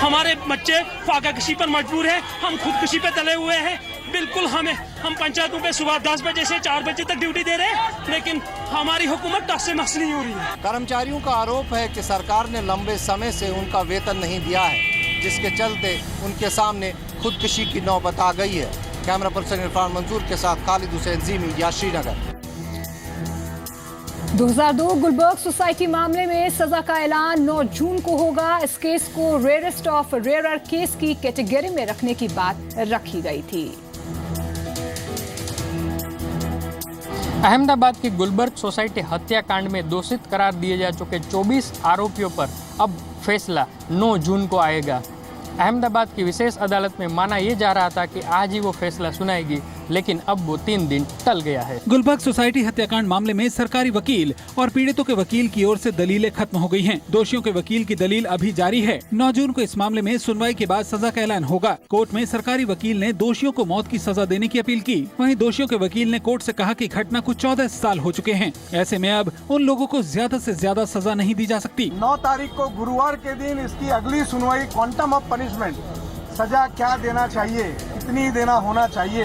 हमारे बच्चे फाकाकशी पर मजबूर हैं, हम खुदकुशी पे तले हुए हैं। बिल्कुल हम पंचायतों पे सुबह 10 बजे से 4 बजे तक ड्यूटी दे रहे हैं, लेकिन हमारी हुकूमत टस से मस नहीं हो रही है। कर्मचारियों का आरोप है कि सरकार ने लंबे समय से उनका वेतन नहीं दिया है, जिसके चलते उनके सामने खुदकुशी की नौबत आ गई है। कैमरा पर्सन इरफान मंजूर के साथ खालिद हुसैन, जी मीडिया, श्रीनगर। 2002 गुलबर्ग सोसाइटी मामले में सजा का ऐलान 9 जून को होगा। इस केस को रेयरेस्ट ऑफ रेयर केस की कैटेगरी में रखने की बात रखी गई थी। अहमदाबाद की गुलबर्ग सोसाइटी हत्याकांड में दोषित करार दिए जा चुके 24 आरोपियों पर अब फैसला 9 जून को आएगा। अहमदाबाद की विशेष अदालत में माना यह जा रहा था कि आज ही वो फैसला सुनाएगी, लेकिन अब वो 3 दिन टल गया है। गुलबर्ग सोसाइटी हत्याकांड मामले में सरकारी वकील और पीड़ितों के वकील की ओर से दलीलें खत्म हो गई हैं। दोषियों के वकील की दलील अभी जारी है। 9 जून को इस मामले में सुनवाई के बाद सजा का ऐलान होगा। कोर्ट में सरकारी वकील ने दोषियों को मौत की सजा देने की अपील की। वहीं दोषियों के वकील ने कोर्ट से कहा कि घटना को 14 साल हो चुके हैं। ऐसे में अब उन लोगों को ज्यादा से ज्यादा सजा नहीं दी जा सकती। 9 तारीख को गुरुवार के दिन इसकी अगली सुनवाई, क्वांटम ऑफ पनिशमेंट, सजा क्या देना चाहिए, कितनी देना होना चाहिए,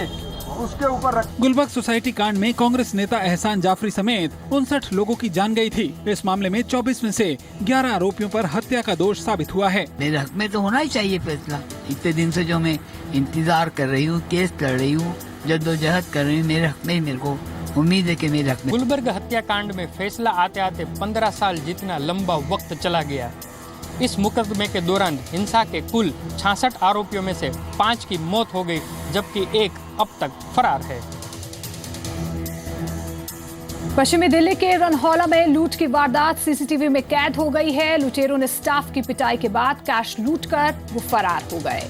उसके ऊपर गुलबर्ग सोसाइटी कांड में कांग्रेस नेता एहसान जाफरी समेत 59 लोगों की जान गई थी। इस मामले में 24 में से 11 आरोपियों पर हत्या का दोष साबित हुआ है। मेरे हक में तो होना ही चाहिए फैसला। इतने दिन से जो मैं इंतजार कर रही हूँ, केस लड़ रही हूँ, जद्दोजहद कर रही हूँ, मेरे हक में ही मेरे को उम्मीद है कि मेरे हक में। गुलबर्ग हत्याकांड में फैसला आते आते 15 साल जितना लंबा वक्त चला गया। इस मुकदमे के दौरान हिंसा के कुल 66 आरोपियों में से 5 की मौत हो गई, जबकि 1 अब तक फरार है। पश्चिमी दिल्ली के रनहौला में लूट की वारदात सीसीटीवी में कैद हो गई है। लुटेरों ने स्टाफ की पिटाई के बाद कैश लूटकर वो फरार हो गए।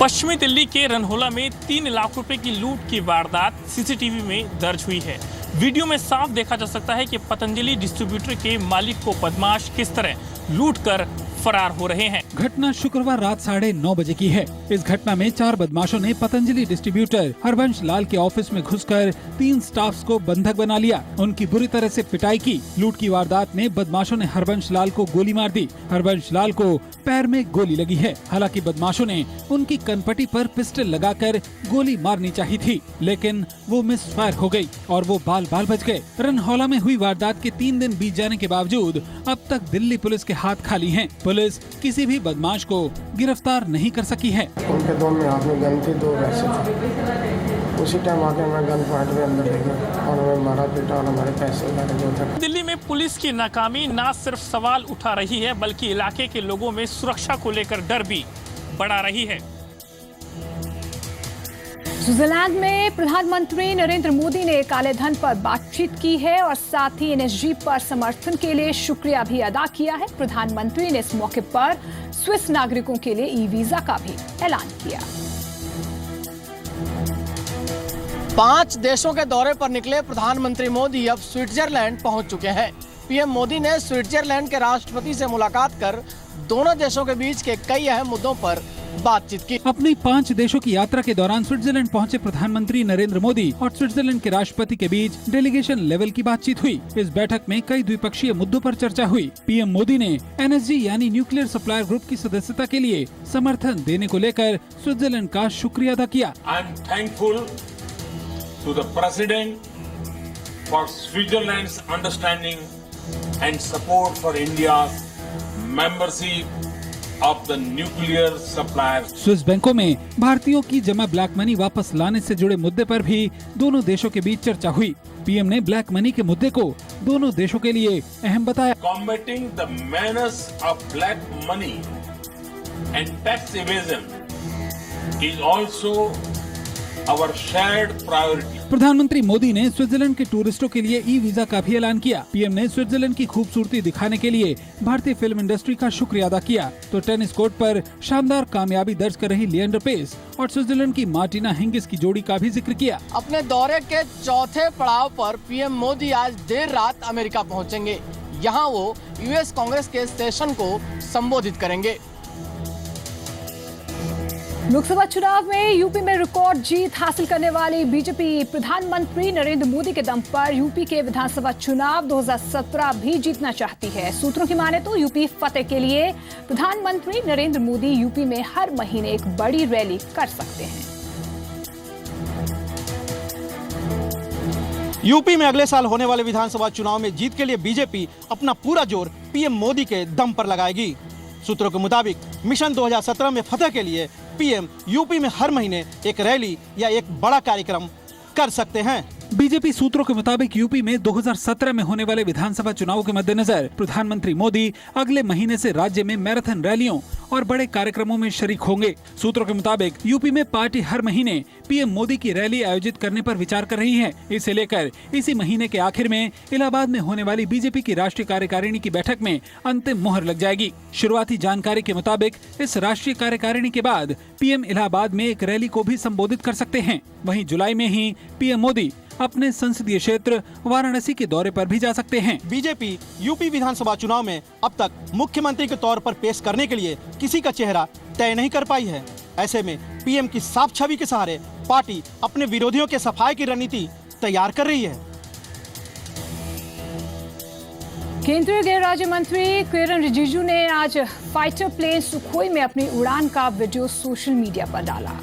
पश्चिमी दिल्ली के रनहौला में 3 लाख रुपए की लूट की वारदात सीसीटीवी में दर्ज हुई है। वीडियो में साफ देखा जा सकता है कि पतंजलि डिस्ट्रीब्यूटर के मालिक को बदमाश किस तरह लूटकर फरार हो रहे हैं। घटना शुक्रवार रात 9:30 बजे की है। इस घटना में 4 बदमाशों ने पतंजलि डिस्ट्रीब्यूटर हरबंश लाल के ऑफिस में घुसकर 3 स्टाफ्स को बंधक बना लिया। उनकी बुरी तरह से पिटाई की। लूट की वारदात में बदमाशों ने हरबंश लाल को गोली मार दी। हरबंश लाल को पैर में गोली लगी है। हालांकि बदमाशों ने उनकी कनपटी पर पिस्टल लगाकर गोली मारनी चाहिए थी, लेकिन वो मिस फायर हो गई और वो बाल बाल बच गए। रनहौला में हुई वारदात के 3 दिन बीत जाने के बावजूद अब तक दिल्ली पुलिस के हाथ खाली हैं। पुलिस किसी भी बदमाश को गिरफ्तार नहीं कर सकी है। उनके दोनों हाथ में गन थी, 2 वैसे थे। उसी टाइम आके मैं गन पॉइंट में अंदर देखा और हमें मारा पीटा और हमारे पैसे लगे जो थे। दिल्ली में पुलिस की नाकामी न सिर्फ सवाल उठा रही है, बल्कि इलाके के लोगों में सुरक्षा को लेकर डर भी बढ़ा रही है। स्विट्जरलैंड में प्रधानमंत्री नरेंद्र मोदी ने काले धन पर बातचीत की है और साथ ही एनएसजी पर समर्थन के लिए शुक्रिया भी अदा किया है। प्रधानमंत्री ने इस मौके पर स्विस नागरिकों के लिए ई वीजा का भी ऐलान किया। 5 देशों के दौरे पर निकले प्रधानमंत्री मोदी अब स्विट्जरलैंड पहुंच चुके हैं। पीएम मोदी ने स्विट्जरलैंड के राष्ट्रपति से मुलाकात कर दोनों देशों के बीच के कई अहम मुद्दों पर बातचीत की। अपनी 5 देशों की यात्रा के दौरान स्विट्जरलैंड पहुंचे प्रधानमंत्री नरेंद्र मोदी और स्विट्जरलैंड के राष्ट्रपति के बीच डेलीगेशन लेवल की बातचीत हुई। इस बैठक में कई द्विपक्षीय मुद्दों पर चर्चा हुई। पीएम मोदी ने एनएसजी यानी न्यूक्लियर सप्लायर ग्रुप की सदस्यता के लिए समर्थन देने को लेकर स्विट्जरलैंड का शुक्रिया अदा किया। I am thankful to the president for Switzerland's understanding and support for India's membership of the nuclear supplier. Swiss बैंकों में भारतीयों की जमा ब्लैक मनी वापस लाने से जुड़े मुद्दे पर भी दोनों देशों के बीच चर्चा हुई। पीएम ने ब्लैक मनी के मुद्दे को दोनों देशों के लिए अहम बताया। Combating the menace of black money and tax evasion is also our shared priority. प्रधानमंत्री मोदी ने स्विट्जरलैंड के टूरिस्टों के लिए ई वीजा का भी ऐलान किया। पीएम ने स्विट्जरलैंड की खूबसूरती दिखाने के लिए भारतीय फिल्म इंडस्ट्री का शुक्रिया अदा किया। तो टेनिस कोर्ट पर शानदार कामयाबी दर्ज कर रही लिएंडर पेस और स्विट्जरलैंड की मार्टिना हिंगिस की जोड़ी का भी जिक्र किया। अपने दौरे के चौथे पड़ाव पर पीएम मोदी आज देर रात अमेरिका पहुँचेंगे। यहाँ वो यूएस कांग्रेस के सेशन को संबोधित करेंगे। लोकसभा चुनाव में यूपी में रिकॉर्ड जीत हासिल करने वाली बीजेपी प्रधानमंत्री नरेंद्र मोदी के दम पर यूपी के विधानसभा चुनाव 2017 भी जीतना चाहती है। सूत्रों की माने तो यूपी फतेह के लिए प्रधानमंत्री नरेंद्र मोदी यूपी में हर महीने एक बड़ी रैली कर सकते हैं। यूपी में अगले साल होने वाले विधानसभा चुनाव में जीत के लिए बीजेपी अपना पूरा जोर पीएम मोदी के दम पर लगाएगी। सूत्रों के मुताबिक मिशन 2017 में फतेह के लिए पीएम यूपी में हर महीने एक रैली या एक बड़ा कार्यक्रम कर सकते हैं। बीजेपी सूत्रों के मुताबिक यूपी में 2017 में होने वाले विधानसभा चुनाव के मद्देनजर प्रधानमंत्री मोदी अगले महीने से राज्य में मैराथन रैलियों और बड़े कार्यक्रमों में शरीक होंगे। सूत्रों के मुताबिक यूपी में पार्टी हर महीने पीएम मोदी की रैली आयोजित करने पर विचार कर रही है। इसे लेकर इसी महीने के आखिर में इलाहाबाद में होने वाली बीजेपी की राष्ट्रीय कार्यकारिणी की बैठक में अंतिम मोहर लग जाएगी। शुरुआती जानकारी के मुताबिक इस राष्ट्रीय कार्यकारिणी के बाद पीएम इलाहाबाद में एक रैली को भी संबोधित कर सकते हैं। वहीं जुलाई में ही पीएम मोदी अपने संसदीय क्षेत्र वाराणसी के दौरे पर भी जा सकते हैं। बीजेपी यूपी विधानसभा चुनाव में अब तक मुख्यमंत्री के तौर पर पेश करने के लिए किसी का चेहरा तय नहीं कर पाई है। ऐसे में पीएम की साफ छवि के सहारे पार्टी अपने विरोधियों के सफाई की रणनीति तैयार कर रही है। केंद्रीय गृह राज्य मंत्री किरण रिजिजू ने आज फाइटर प्लेन सुखोई में अपनी उड़ान का वीडियो सोशल मीडिया पर डाला।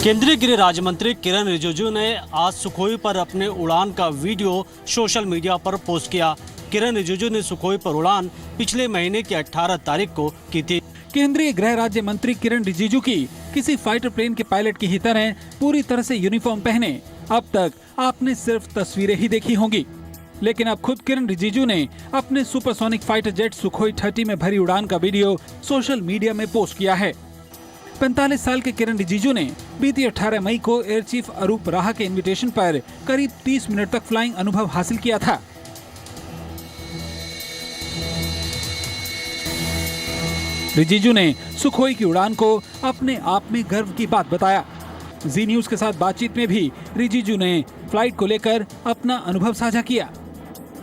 केंद्रीय गृह राज्य मंत्री किरण रिजिजू ने आज सुखोई पर अपने उड़ान का वीडियो सोशल मीडिया पर पोस्ट किया। किरण रिजिजू ने सुखोई पर उड़ान पिछले महीने की 18 तारीख को की थी। केंद्रीय गृह राज्य मंत्री किरण रिजिजू की किसी फाइटर प्लेन के पायलट की ही तरह पूरी तरह से यूनिफॉर्म पहने अब तक आपने सिर्फ तस्वीरें ही देखी होंगी, लेकिन अब खुद किरण रिजिजू ने अपने सुपरसोनिक फाइटर जेट सुखोई 30 में भरी उड़ान का वीडियो सोशल मीडिया में पोस्ट किया है। 45 साल के किरण रिजिजू ने बीती 18 मई को एयर चीफ अरूप राहा के इनविटेशन पर करीब 30 मिनट तक फ्लाइंग अनुभव हासिल किया था। रिजिजू ने सुखोई की उड़ान को अपने आप में गर्व की बात बताया। जी न्यूज के साथ बातचीत में भी रिजिजू ने फ्लाइट को लेकर अपना अनुभव साझा किया।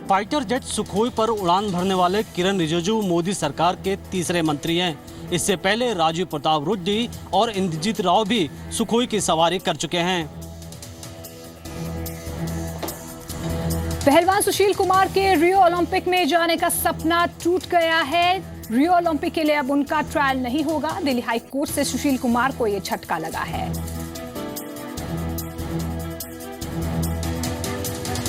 फाइटर जेट सुखोई पर उड़ान भरने वाले किरण रिजिजू मोदी सरकार के तीसरे मंत्री हैं। इससे पहले राजीव प्रताप रुडी और इंद्रजीत राव भी सुखोई की सवारी कर चुके हैं। पहलवान सुशील कुमार के रियो ओलंपिक में जाने का सपना टूट गया है। रियो ओलंपिक के लिए अब उनका ट्रायल नहीं होगा। दिल्ली हाई कोर्ट से सुशील कुमार को ये झटका लगा है।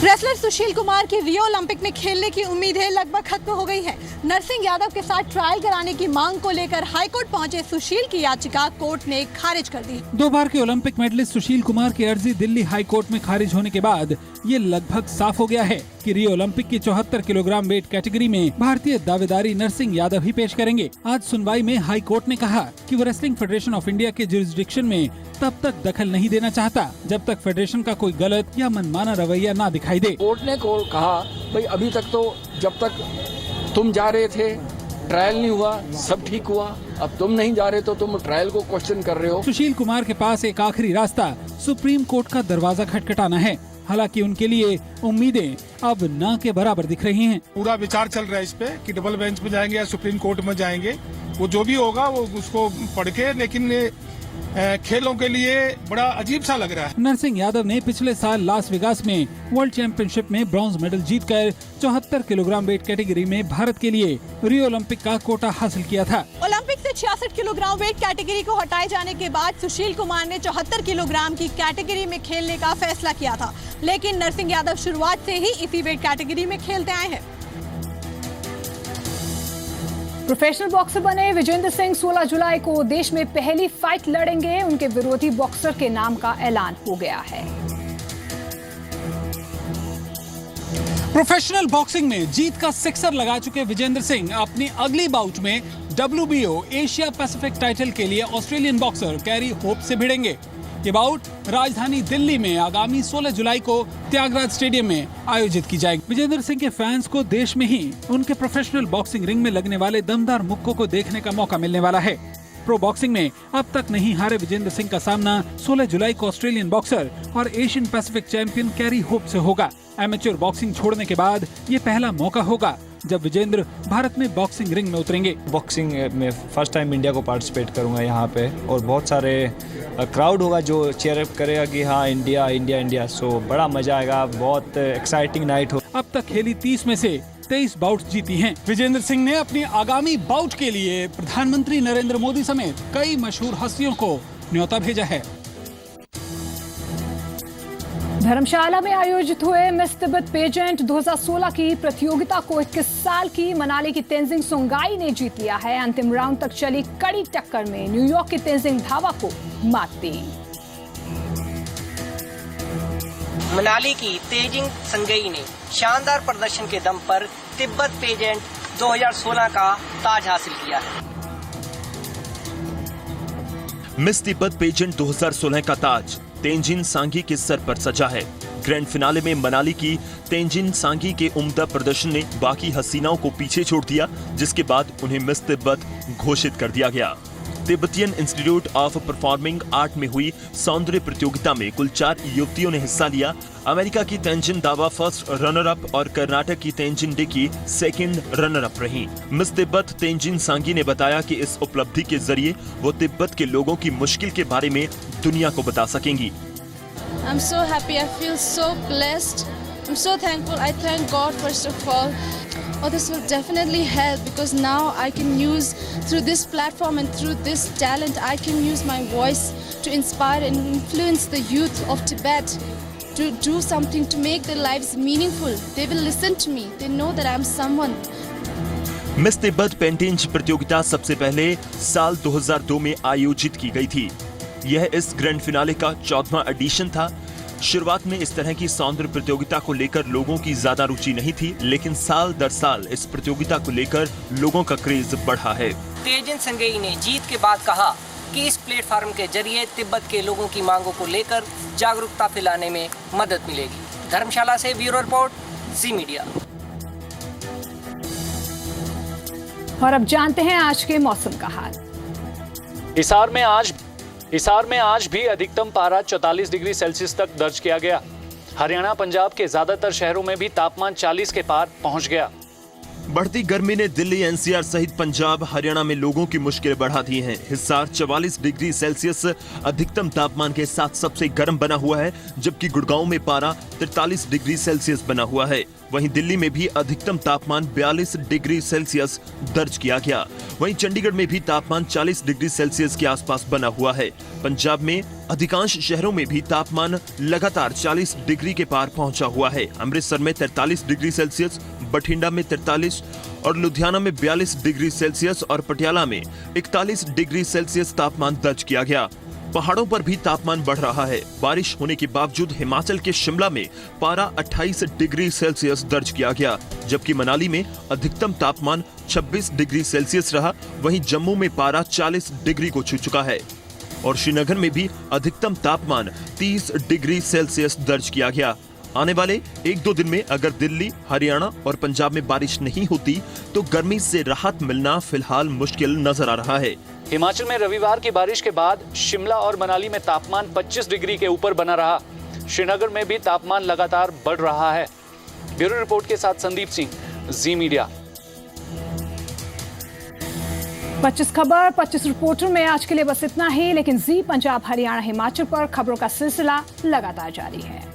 रेसलर सुशील कुमार की रियो ओलंपिक में खेलने की उम्मीदें लगभग खत्म हो गई है। नरसिंह यादव के साथ ट्रायल कराने की मांग को लेकर हाईकोर्ट पहुंचे सुशील की याचिका कोर्ट ने खारिज कर दी। 2 बार के ओलंपिक मेडलिस्ट सुशील कुमार की अर्जी दिल्ली हाई कोर्ट में खारिज होने के बाद ये लगभग साफ हो गया है कि रियो ओलंपिक की 74 किलोग्राम वेट कैटेगरी में भारतीय दावेदारी नरसिंह यादव ही पेश करेंगे। आज सुनवाई में हाई कोर्ट ने कहा कि वो रेसलिंग फेडरेशन ऑफ इंडिया के जुरिस्डिक्शन में तब तक दखल नहीं देना चाहता जब तक फेडरेशन का कोई गलत या मनमाना रवैया ना दिखाई दे। कोर्ट ने कहा भाई अभी तक तो जब तक तुम जा रहे थे ट्रायल नहीं हुआ, सब ठीक हुआ, अब तुम नहीं जा रहे तो तुम ट्रायल को क्वेश्चन कर रहे हो। सुशील कुमार के पास एक आखिरी रास्ता सुप्रीम कोर्ट का दरवाजा खटखटाना है। हालांकि उनके लिए उम्मीदें अब ना के बराबर दिख रही हैं। पूरा विचार चल रहा है इस पे कि डबल बेंच में जाएंगे या सुप्रीम कोर्ट में जाएंगे। वो जो भी होगा वो उसको पढ़ के, लेकिन खेलों के लिए बड़ा अजीब सा लग रहा है। नरसिंह यादव ने पिछले साल लास वेगास में वर्ल्ड चैंपियनशिप में ब्रॉन्ज मेडल जीतकर 74 किलोग्राम वेट कैटेगरी में भारत के लिए रियो ओलंपिक का कोटा हासिल किया था। ओलंपिक से 66 किलोग्राम वेट कैटेगरी को हटाए जाने के बाद सुशील कुमार ने 74 किलोग्राम की कैटेगरी में खेलने का फैसला किया था, लेकिन नरसिंह यादव शुरुआत से ही इसी वेट कैटेगरी में खेलते आए हैं। प्रोफेशनल बॉक्सर बने विजेंद्र सिंह 16 जुलाई को देश में पहली फाइट लड़ेंगे। उनके विरोधी बॉक्सर के नाम का ऐलान हो गया है। प्रोफेशनल बॉक्सिंग में जीत का सिक्सर लगा चुके विजेंद्र सिंह अपनी अगली बाउट में WBO एशिया पैसिफिक टाइटल के लिए ऑस्ट्रेलियन बॉक्सर कैरी होप से भिड़ेंगे। ये बाउट राजधानी दिल्ली में आगामी 16 जुलाई को त्यागराज स्टेडियम में आयोजित की जाएगी। विजेंद्र सिंह के फैंस को देश में ही उनके प्रोफेशनल बॉक्सिंग रिंग में लगने वाले दमदार मुक्कों को देखने का मौका मिलने वाला है। प्रो बॉक्सिंग में अब तक नहीं हारे विजेंद्र सिंह का सामना 16 जुलाई को ऑस्ट्रेलियन बॉक्सर और Asian Pacific champion carry hope से होगा। एमेच्योर बॉक्सिंग छोड़ने के बाद ये पहला मौका होगा जब विजेंद्र भारत में बॉक्सिंग रिंग में उतरेंगे। बॉक्सिंग में फर्स्ट टाइम इंडिया को पार्टिसिपेट करूंगा यहाँ पे, और बहुत सारे क्राउड होगा जो चीयर अप करेगा कि हाँ इंडिया इंडिया इंडिया। सो बड़ा मजा आएगा, बहुत एक्साइटिंग नाइट हो। अब तक खेली 30 में से 23 बाउट्स जीती हैं। विजेंद्र सिंह ने अपनी आगामी बाउट के लिए प्रधानमंत्री नरेंद्र मोदी समेत कई मशहूर हस्तियों को न्योता भेजा है। धर्मशाला में आयोजित हुए मिस तिब्बत पेजेंट 2016 की प्रतियोगिता को 21 साल की मनाली की तेंजिंग सोंगाई ने जीत लिया है। अंतिम राउंड तक चली कड़ी टक्कर में न्यूयॉर्क की तेंजिंग धावा को मात दी। मनाली की तेंजिंग सोंगाई ने शानदार प्रदर्शन के दम पर तिब्बत पेजेंट 2016 का ताज हासिल किया है। मिस तिब्बत पेजेंट 2016 का ताज तेंजिन सांगी के सर पर सजा है। ग्रैंड फिनाले में मनाली की तेंजिन सांगी के उम्दा प्रदर्शन ने बाकी हसीनाओं को पीछे छोड़ दिया, जिसके बाद उन्हें मिस तिब्बत घोषित कर दिया गया। Tibetan institute of performing art में हुई सौंदर्य प्रतियोगिता में कुल 4 युवतियों ने हिस्सा लिया। अमेरिका की तेंजिन दावा फर्स्ट रनर अप और कर्नाटक की Tenzin Dicky second runner up रही। मिस तिब्बत तेंजिन सांगी ने बताया कि इस उपलब्धि के जरिए वो तिब्बत के लोगों की मुश्किल के बारे में दुनिया को बता सकेंगी। I'm so happy. I feel so blessed. I'm so thankful. I thank God first of all. Oh, this will definitely help because now I can use through this platform and through this talent, I can use my voice to inspire and influence the youth of Tibet to do something to make their lives meaningful. They will listen to me. They know that I'm someone. Miss Tibet painting प्रतियोगिता सबसे पहले साल 2002 में आयोजित की गई थी। यह इस ग्रैंड फिनाले का 14वां एडिशन था। शुरुआत में इस तरह की सौंदर्य प्रतियोगिता को लेकर लोगों की ज्यादा रुचि नहीं थी, लेकिन साल दर साल इस प्रतियोगिता को लेकर लोगों का क्रेज बढ़ा है। तेजिन संगई ने जीत के बाद कहा कि इस प्लेटफॉर्म के जरिए तिब्बत के लोगों की मांगों को लेकर जागरूकता फैलाने में मदद मिलेगी। धर्मशाला से ब्यूरो रिपोर्ट, जी मीडिया। और अब जानते हैं आज के मौसम का हाल। हिसार में आज भी अधिकतम पारा 44 डिग्री सेल्सियस तक दर्ज किया गया। हरियाणा पंजाब के ज्यादातर शहरों में भी तापमान 40 के पार पहुंच गया। बढ़ती गर्मी ने दिल्ली एनसीआर सहित पंजाब हरियाणा में लोगों की मुश्किलें बढ़ा दी हैं। हिसार 44 डिग्री सेल्सियस अधिकतम तापमान के साथ सबसे गर्म बना हुआ है, जबकि गुड़गांव में पारा 43 डिग्री सेल्सियस बना हुआ है। वहीं दिल्ली में भी अधिकतम तापमान 42 डिग्री सेल्सियस दर्ज किया गया। वहीं चंडीगढ़ में भी तापमान 40 डिग्री सेल्सियस के आसपास बना हुआ है। पंजाब में अधिकांश शहरों में भी तापमान लगातार 40 डिग्री के पार पहुंचा हुआ है। अमृतसर में 43 डिग्री सेल्सियस, बठिंडा में 43 और लुधियाना में 42 डिग्री सेल्सियस और पटियाला में 41 डिग्री सेल्सियस तापमान दर्ज किया गया। पहाड़ों पर भी तापमान बढ़ रहा है। बारिश होने के बावजूद हिमाचल के शिमला में पारा 28 डिग्री सेल्सियस दर्ज किया गया, जबकि मनाली में अधिकतम तापमान 26 डिग्री सेल्सियस रहा। वहीं जम्मू में पारा 40 डिग्री को छू चुका है और श्रीनगर में भी अधिकतम तापमान 30 डिग्री सेल्सियस दर्ज किया गया। आने वाले 1-2 दिन में अगर दिल्ली, हरियाणा और पंजाब में बारिश नहीं होती तो गर्मी से राहत मिलना फिलहाल मुश्किल नजर आ रहा है। हिमाचल में रविवार की बारिश के बाद शिमला और मनाली में तापमान 25 डिग्री के ऊपर बना रहा। श्रीनगर में भी तापमान लगातार बढ़ रहा है। ब्यूरो रिपोर्ट के साथ संदीप सिंह, जी मीडिया। 25 खबर 25 रिपोर्टर में आज के लिए बस इतना ही, लेकिन जी पंजाब हरियाणा हिमाचल पर खबरों का सिलसिला लगातार जारी है।